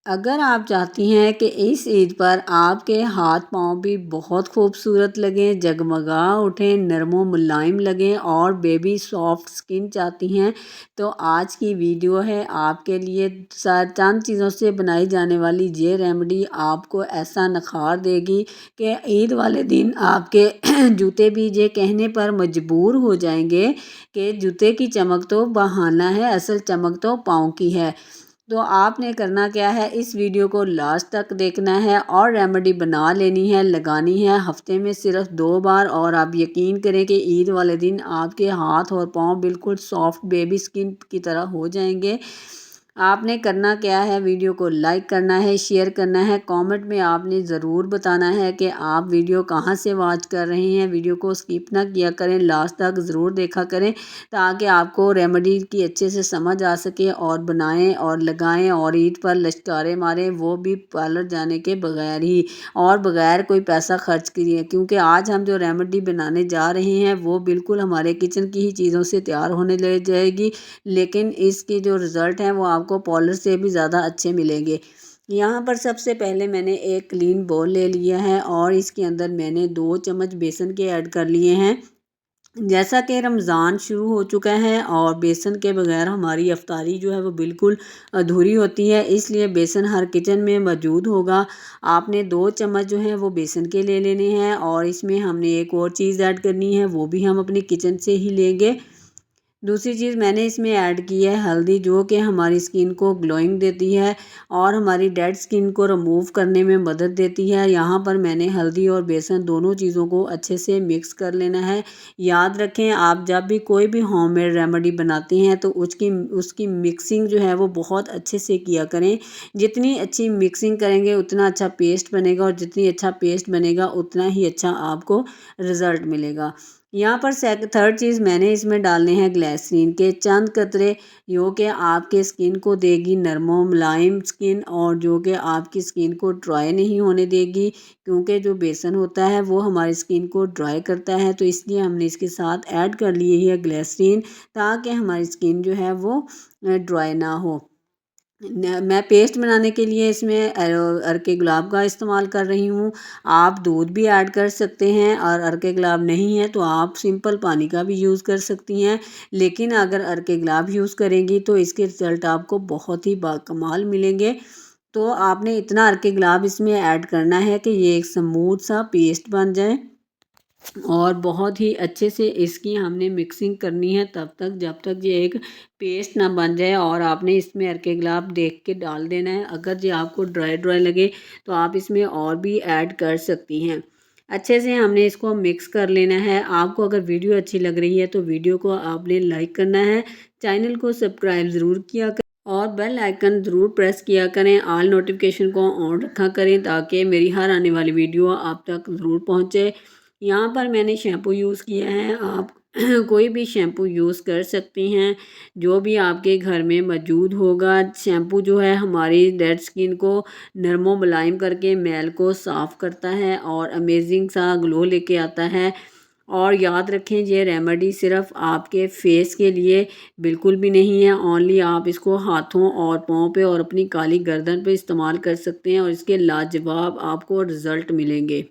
اگر آپ چاہتی ہیں کہ اس عید پر آپ کے ہاتھ پاؤں بھی بہت خوبصورت لگیں، جگمگا اٹھیں، نرم و ملائم لگیں اور بیبی سافٹ سکن چاہتی ہیں تو آج کی ویڈیو ہے آپ کے لیے۔ چند چیزوں سے بنائی جانے والی یہ ریمیڈی آپ کو ایسا نکھار دے گی کہ عید والے دن آپ کے جوتے بھی یہ کہنے پر مجبور ہو جائیں گے کہ جوتے کی چمک تو بہانہ ہے، اصل چمک تو پاؤں کی ہے۔ تو آپ نے کرنا کیا ہے، اس ویڈیو کو لاسٹ تک دیکھنا ہے اور ریمیڈی بنا لینی ہے، لگانی ہے ہفتے میں صرف 2 بار، اور آپ یقین کریں کہ عید والے دن آپ کے ہاتھ اور پاؤں بالکل سافٹ بیبی سکن کی طرح ہو جائیں گے۔ آپ نے کرنا کیا ہے، ویڈیو کو لائک کرنا ہے، شیئر کرنا ہے، کامنٹ میں آپ نے ضرور بتانا ہے کہ آپ ویڈیو کہاں سے واچ کر رہے ہیں۔ ویڈیو کو سکپ نہ کیا کریں، لاسٹ تک ضرور دیکھا کریں تاکہ آپ کو ریمیڈی کی اچھے سے سمجھ آ سکے اور بنائیں اور لگائیں اور عید پر لشکارے ماریں، وہ بھی پارلر جانے کے بغیر ہی اور بغیر کوئی پیسہ خرچ کیے، کیونکہ آج ہم جو ریمیڈی بنانے جا رہے ہیں وہ بالکل ہمارے کچن کی ہی چیزوں سے تیار ہونے لے جائے گی، لیکن اس کی جو رزلٹ ہیں وہ آپ کو پارلر سے بھی زیادہ اچھے ملیں گے۔ یہاں پر سب سے پہلے میں نے ایک کلین بول لے لیا ہے اور اس کے اندر میں نے 2 چمچ بیسن کے ایڈ کر لیے ہیں۔ جیسا کہ رمضان شروع ہو چکا ہے اور بیسن کے بغیر ہماری افطاری جو ہے وہ بالکل ادھوری ہوتی ہے، اس لیے بیسن ہر کچن میں موجود ہوگا۔ آپ نے 2 چمچ جو ہیں وہ بیسن کے لے لینے ہیں اور اس میں ہم نے ایک اور چیز ایڈ کرنی ہے، وہ بھی ہم اپنی کچن سے ہی لیں گے۔ دوسری چیز میں نے اس میں ایڈ کی ہے ہلدی، جو کہ ہماری سکن کو گلوئنگ دیتی ہے اور ہماری ڈیڈ سکن کو ریموو کرنے میں مدد دیتی ہے۔ یہاں پر میں نے ہلدی اور بیسن دونوں چیزوں کو اچھے سے مکس کر لینا ہے۔ یاد رکھیں آپ جب بھی کوئی بھی ہوم میڈ ریمیڈی بناتے ہیں تو اس کی مکسنگ جو ہے وہ بہت اچھے سے کیا کریں۔ جتنی اچھی مکسنگ کریں گے اتنا اچھا پیسٹ بنے گا اور جتنی اچھا پیسٹ بنے گا اتنا ہی اچھا آپ کو رزلٹ ملے گا۔ یہاں پر تھرڈ چیز میں نے اس میں ڈالنے ہیں گلیسرین کے چند قطرے، جو کہ آپ کے سکن کو دے گی نرم و ملائم سکن اور جو کہ آپ کی سکن کو ڈرائی نہیں ہونے دے گی، کیونکہ جو بیسن ہوتا ہے وہ ہماری سکن کو ڈرائی کرتا ہے، تو اس لیے ہم نے اس کے ساتھ ایڈ کر لی ہے گلیسرین تاکہ ہماری سکن جو ہے وہ ڈرائی نہ ہو۔ میں پیسٹ بنانے کے لیے اس میں عرق گلاب کا استعمال کر رہی ہوں۔ آپ دودھ بھی ایڈ کر سکتے ہیں اور عرق گلاب نہیں ہے تو آپ سمپل پانی کا بھی یوز کر سکتی ہیں، لیکن اگر عرق گلاب یوز کریں گی تو اس کے رزلٹ آپ کو بہت ہی باکمال ملیں گے۔ تو آپ نے اتنا عرق گلاب اس میں ایڈ کرنا ہے کہ یہ ایک سموتھ سا پیسٹ بن جائے اور بہت ہی اچھے سے اس کی ہم نے مکسنگ کرنی ہے تب تک جب تک یہ ایک پیسٹ نہ بن جائے، اور آپ نے اس میں عرق گلاب دیکھ کے ڈال دینا ہے۔ اگر یہ آپ کو ڈرائی لگے تو آپ اس میں اور بھی ایڈ کر سکتی ہیں۔ اچھے سے ہم نے اس کو مکس کر لینا ہے۔ آپ کو اگر ویڈیو اچھی لگ رہی ہے تو ویڈیو کو آپ نے لائک کرنا ہے، چینل کو سبسکرائب ضرور کیا کریں اور بیل آئیکن ضرور پریس کیا کریں، آل نوٹیفیکیشن کو آن رکھا کریں تاکہ میری ہر آنے والی ویڈیو آپ تک ضرور پہنچے۔ یہاں پر میں نے شیمپو یوز کیا ہے، آپ کوئی بھی شیمپو یوز کر سکتی ہیں جو بھی آپ کے گھر میں موجود ہوگا۔ شیمپو جو ہے ہماری ڈیڈ سکن کو نرم و ملائم کر کے میل کو صاف کرتا ہے اور امیزنگ سا گلو لے کے آتا ہے۔ اور یاد رکھیں یہ ریمیڈی صرف آپ کے فیس کے لیے بالکل بھی نہیں ہے، اونلی آپ اس کو ہاتھوں اور پاؤں پہ اور اپنی کالی گردن پہ استعمال کر سکتے ہیں اور اس کے لاجواب آپ کو رزلٹ ملیں گے۔